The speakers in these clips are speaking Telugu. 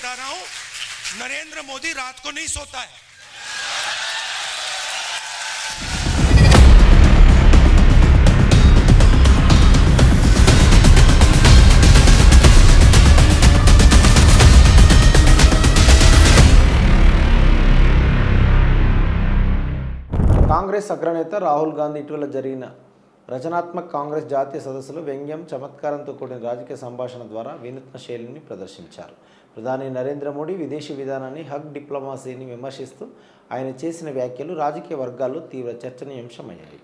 बता रहा हूं, नरेंद्र मोदी रात को नहीं सोता है। కాంగ్రెస్ అగ్రనేత రాహుల్ గాంధీ ఇటీవల జరిగిన రచనాత్మక కాంగ్రెస్ జాతీయ సదస్సులో వ్యంగ్యం చమత్కారంతో కూడిన రాజకీయ సంభాషణ ద్వారా వినూత్న శైలిని ప్రదర్శించారు. ప్రధాని నరేంద్ర మోడీ విదేశీ విధానాన్ని హగ్ డిప్లొమసీని విమర్శిస్తూ ఆయన చేసిన వ్యాఖ్యలు రాజకీయ వర్గాల్లో తీవ్ర చర్చనీయాంశమయ్యాయి.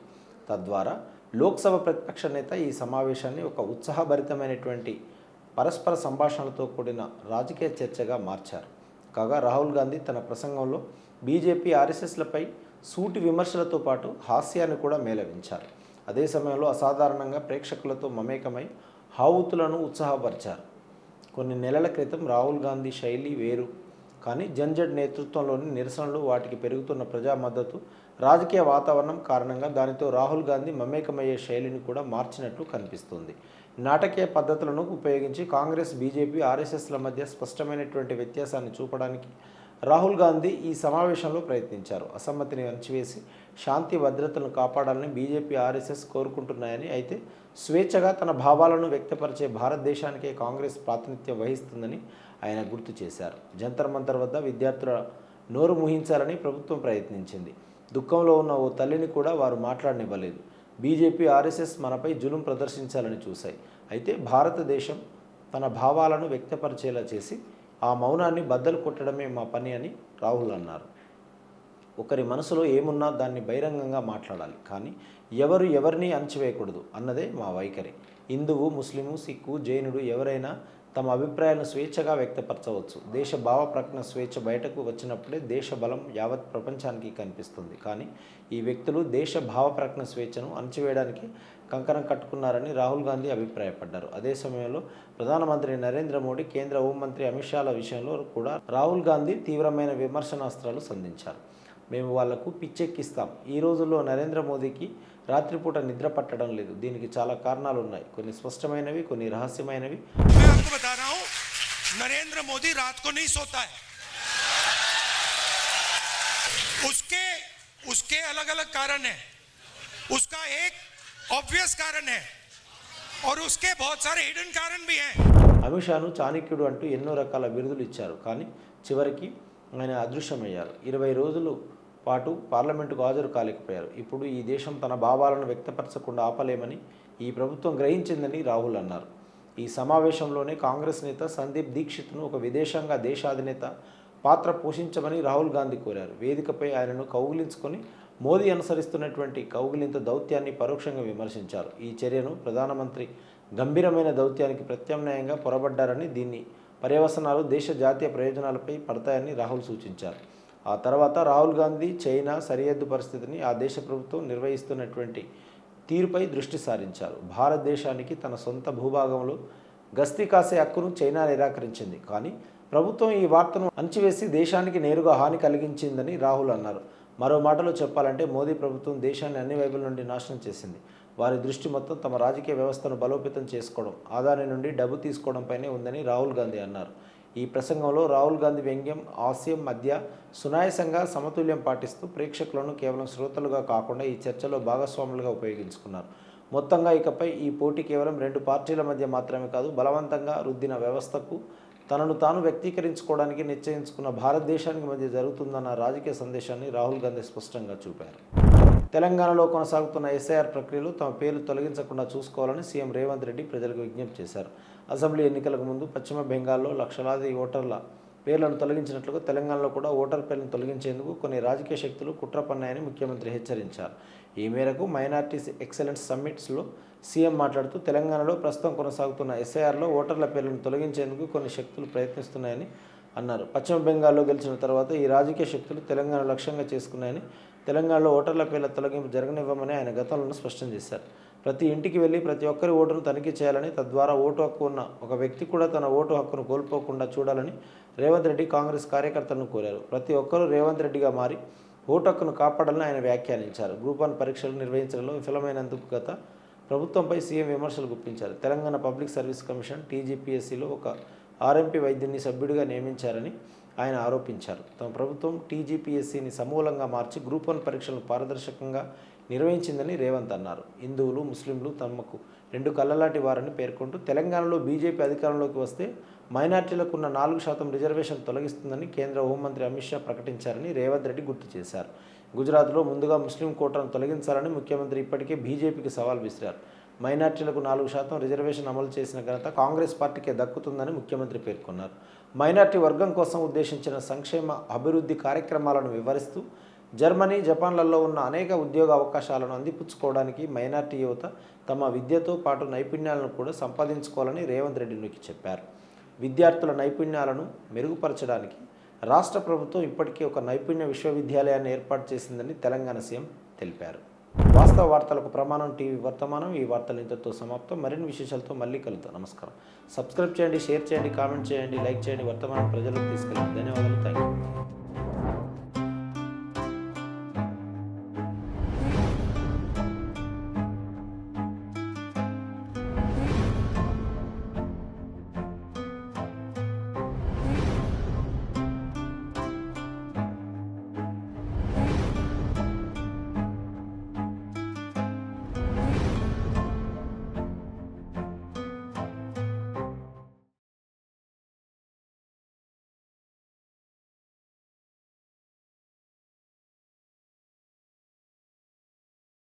తద్వారా లోక్సభ ప్రతిపక్ష నేత ఈ సమావేశాన్ని ఒక ఉత్సాహభరితమైనటువంటి పరస్పర సంభాషణలతో కూడిన రాజకీయ చర్చగా మార్చారు. కాగా రాహుల్ గాంధీ తన ప్రసంగంలో బీజేపీ ఆర్ఎస్ఎస్లపై సూటి విమర్శలతో పాటు హాస్యాన్ని కూడా మేళవించారు. అదే సమయంలో అసాధారణంగా ప్రేక్షకులతో మమేకమై హావుతులను ఉత్సాహపరిచారు. కొన్ని నెలల క్రితం రాహుల్ గాంధీ శైలి వేరు, కానీ జంజడ్ నేతృత్వంలోని నిరసనలు, వాటికి పెరుగుతున్న ప్రజా మద్దతు, రాజకీయ వాతావరణం కారణంగా దానితో రాహుల్ గాంధీ మమేకమయ్యే శైలిని కూడా మార్చినట్లు కనిపిస్తుంది. నాటకీయ పద్ధతులను ఉపయోగించి కాంగ్రెస్, బీజేపీ, ఆర్ఎస్ఎస్ల మధ్య స్పష్టమైనటువంటి వ్యత్యాసాన్ని చూపడానికి రాహుల్ గాంధీ ఈ సమావేశంలో ప్రయత్నించారు. అసమ్మతిని అణచివేసి శాంతి భద్రతలను కాపాడాలని బీజేపీ, ఆర్ఎస్ఎస్ కోరుకుంటున్నాయని, అయితే స్వేచ్ఛగా తన భావాలను వ్యక్తపరిచే భారతదేశానికే కాంగ్రెస్ ప్రాతినిధ్యం వహిస్తుందని ఆయన గుర్తు చేశారు. జంతర్ మంతర్ వద్ద విద్యార్థుల నోరు ముహించాలని ప్రభుత్వం ప్రయత్నించింది. దుఃఖంలో ఉన్న ఓ తల్లిని కూడా వారు మాట్లాడనివ్వలేదు. బీజేపీ, ఆర్ఎస్ఎస్ మనపై జులుం ప్రదర్శించాలని చూశాయి. అయితే భారతదేశం తన భావాలను వ్యక్తపరిచేలా చేసి ఆ మౌనాన్ని బద్దలు కొట్టడమే మా పని అని రాహుల్ అన్నారు. ఒకరి మనసులో ఏమున్నా దాన్ని బహిరంగంగా మాట్లాడాలి, కానీ ఎవరు ఎవరిని అణచివేయకూడదు అన్నదే మా వైఖరి. హిందువు, ముస్లిము, సిక్కు, జైనుడు ఎవరైనా తమ అభిప్రాయాలను స్వేచ్ఛగా వ్యక్తపరచవచ్చు. దేశ భావ ప్రకటన స్వేచ్ఛ బయటకు వచ్చినప్పుడే దేశ బలం యావత్ ప్రపంచానికి కనిపిస్తుంది. కానీ ఈ వ్యక్తులు దేశ భావ ప్రకటన స్వేచ్ఛను అణచివేయడానికి కంకణం కట్టుకున్నారని రాహుల్ గాంధీ అభిప్రాయపడ్డారు. అదే సమయంలో ప్రధానమంత్రి నరేంద్ర మోడీ, కేంద్ర హోంమంత్రి అమిత్ షాల విషయంలో కూడా రాహుల్ గాంధీ తీవ్రమైన విమర్శనాస్త్రాలు సంధించారు. మేము వాళ్లకు పిచ్చెక్కిస్తాం. ఈ రోజుల్లో నరేంద్ర మోదీకి రాత్రిపూట నిద్ర పట్టడం లేదు. దీనికి చాలా కారణాలు ఉన్నాయి, కొన్ని స్పష్టమైనవి, కొన్ని రహస్యమైనవి. नरेंद्र मोदी रात को नहीं सोता है। उसके अलग अलग कारण है। उसका एक ऑब्वियस कारण है और उसके बहुत सारे हिडन कारण भी हैं. అమిత్ షాను చాణక్యుడు అంటూ ఎన్నో రకాల బిరుదులు ఇచ్చారు, కానీ చివరికి ఆయన అదృశ్యమయ్యారు. 20 రోజుల పాటు పార్లమెంటుకు హాజరు కాలేకపోయారు. ఇప్పుడు ఈ దేశం తన భావాలను వ్యక్తపరచకుండా ఆపలేమని ఈ ప్రభుత్వం గ్రహించిందని రాహుల్ అన్నారు. ఈ సమావేశంలోనే కాంగ్రెస్ నేత సందీప్ దీక్షిత్ను ఒక విదేశాంగ దేశాధినేత పాత్ర పోషించమని రాహుల్ గాంధీ కోరారు. వేదికపై ఆయనను కౌగిలించుకొని మోదీ అనుసరిస్తున్నటువంటి కౌగిలింత దౌత్యాన్ని పరోక్షంగా విమర్శించారు. ఈ చర్యను ప్రధానమంత్రి గంభీరమైన దౌత్యానికి ప్రత్యామ్నాయంగా పొరబడ్డారని, దీన్ని పర్యవసనాలు దేశ జాతీయ ప్రయోజనాలపై పడతాయని రాహుల్ సూచించారు. ఆ తర్వాత రాహుల్ గాంధీ చైనా సరిహద్దు పరిస్థితిని, ఆ దేశ ప్రభుత్వం నిర్వహిస్తున్నటువంటి తీరుపై దృష్టి సారించారు. భారతదేశానికి తన సొంత భూభాగంలో గస్తీ కాసే హక్కును చైనా నిరాకరించింది, కానీ ప్రభుత్వం ఈ వార్తను అణచివేసి దేశానికి నేరుగా హాని కలిగించిందని రాహుల్ అన్నారు. మరో మాటలో చెప్పాలంటే మోదీ ప్రభుత్వం దేశాన్ని అన్ని వైపుల నుండి నాశనం చేసింది. వారి దృష్టి మొత్తం తమ రాజకీయ వ్యవస్థను బలోపేతం చేసుకోవడం, ఆదాని నుండి డబ్బు తీసుకోవడంపైనే ఉందని రాహుల్ గాంధీ అన్నారు. ఈ ప్రసంగంలో రాహుల్ గాంధీ వ్యంగ్యం, హాస్యం మధ్య సునాయాసంగా సమతుల్యం పాటిస్తూ ప్రేక్షకులను కేవలం శ్రోతలుగా కాకుండా ఈ చర్చలో భాగస్వాములుగా ఉపయోగించుకున్నారు. మొత్తంగా ఇకపై ఈ పోటీ కేవలం 2 పార్టీల మధ్య మాత్రమే కాదు, బలవంతంగా రుద్దిన వ్యవస్థకు తనను తాను వ్యక్తీకరించుకోవడానికి నిశ్చయించుకున్న భారతదేశానికి మధ్య జరుగుతుందన్న రాజకీయ సందేశాన్ని రాహుల్ గాంధీ స్పష్టంగా చూపారు. తెలంగాణలో కొనసాగుతున్న ఎస్ఐఆర్ ప్రక్రియలో తమ పేర్లు తొలగించకుండా చూసుకోవాలని సీఎం రేవంత్ రెడ్డి ప్రజలకు విజ్ఞప్తి చేశారు. అసెంబ్లీ ఎన్నికలకు ముందు పశ్చిమ బెంగాల్లో లక్షలాది ఓటర్ల పేర్లను తొలగించినట్లుగా తెలంగాణలో కూడా ఓటర్ పేర్లను తొలగించేందుకు కొన్ని రాజకీయ శక్తులు కుట్ర పన్నాయని ముఖ్యమంత్రి హెచ్చరించారు. ఈ మేరకు మైనార్టీస్ ఎక్సలెన్స్ సమ్మిట్స్లో సీఎం మాట్లాడుతూ తెలంగాణలో ప్రస్తుతం కొనసాగుతున్న ఎస్ఐఆర్లో ఓటర్ల పేర్లను తొలగించేందుకు కొన్ని శక్తులు ప్రయత్నిస్తున్నాయని అన్నారు. పశ్చిమ బెంగాల్లో గెలిచిన తర్వాత ఈ రాజకీయ శక్తులు తెలంగాణ లక్ష్యంగా చేసుకున్నాయని, తెలంగాణలో ఓటర్ల పేర్ల తొలగింపు జరగనివ్వమని ఆయన గతంలో స్పష్టం చేశారు. ప్రతి ఇంటికి వెళ్ళి ప్రతి ఒక్కరి ఓటును తనిఖీ చేయాలని, తద్వారా ఓటు హక్కు ఉన్న ఒక వ్యక్తి కూడా తన ఓటు హక్కును కోల్పోకుండా చూడాలని రేవంత్ రెడ్డి కాంగ్రెస్ కార్యకర్తలను కోరారు. ప్రతి ఒక్కరూ రేవంత్ రెడ్డిగా మారి ఓటు హక్కును కాపాడాలని ఆయన వ్యాఖ్యానించారు. గ్రూప్ 1 పరీక్షలు నిర్వహించడంలో విఫలమైనందుకు గత ప్రభుత్వంపై సీఎం విమర్శలు గుప్పించారు. తెలంగాణ పబ్లిక్ సర్వీస్ కమిషన్ టీజీపీఎస్సీలో ఒక ఆర్ఎంపీ వైద్యుని సభ్యుడిగా నియమించారని ఆయన ఆరోపించారు. తమ ప్రభుత్వం టీజీపీఎస్సీని సమూలంగా మార్చి గ్రూప్ 1 పరీక్షలను పారదర్శకంగా నిర్వహించిందని రేవంత్ అన్నారు. హిందువులు, ముస్లింలు తమకు 2 కళ్ళలాంటి వారని పేర్కొంటూ తెలంగాణలో బీజేపీ అధికారంలోకి వస్తే మైనార్టీలకు ఉన్న 4% రిజర్వేషన్ తొలగిస్తుందని కేంద్ర హోంమంత్రి అమిత్ షా ప్రకటించారని రేవంత్ రెడ్డి గుర్తు చేశారు. గుజరాత్లో ముందుగా ముస్లిం కోటాను తొలగించాలని ముఖ్యమంత్రి ఇప్పటికే బీజేపీకి సవాల్ విసిరారు. మైనార్టీలకు 4% రిజర్వేషన్ అమలు చేసిన ఘనత కాంగ్రెస్ పార్టీకే దక్కుతుందని ముఖ్యమంత్రి పేర్కొన్నారు. మైనార్టీ వర్గం కోసం ఉద్దేశించిన సంక్షేమ అభివృద్ధి కార్యక్రమాలను వివరిస్తూ జర్మనీ, జపాన్లలో ఉన్న అనేక ఉద్యోగ అవకాశాలను అందిపుచ్చుకోవడానికి మైనార్టీ యువత తమ విద్యతో పాటు నైపుణ్యాలను కూడా సంపాదించుకోవాలని రేవంత్ రెడ్డి నొక్కి చెప్పారు. విద్యార్థుల నైపుణ్యాలను మెరుగుపరచడానికి రాష్ట్ర ప్రభుత్వం ఇప్పటికే ఒక నైపుణ్య విశ్వవిద్యాలయాన్ని ఏర్పాటు చేసిందని తెలంగాణ సీఎం తెలిపారు. వాస్తవ వార్తలకు ప్రమాణం టీవీ వర్తమానం. ఈ వార్తలు ఇంతతో సమాప్తం. మరిన్ని విశేషాలతో మళ్ళీ కలుద్దాం. నమస్కారం. సబ్స్క్రైబ్ చేయండి, షేర్ చేయండి, కామెంట్ చేయండి, లైక్ చేయండి. వర్తమానం ప్రజలకు తీసుకెళ్ళండి. ధన్యవాదాలు. Thank you.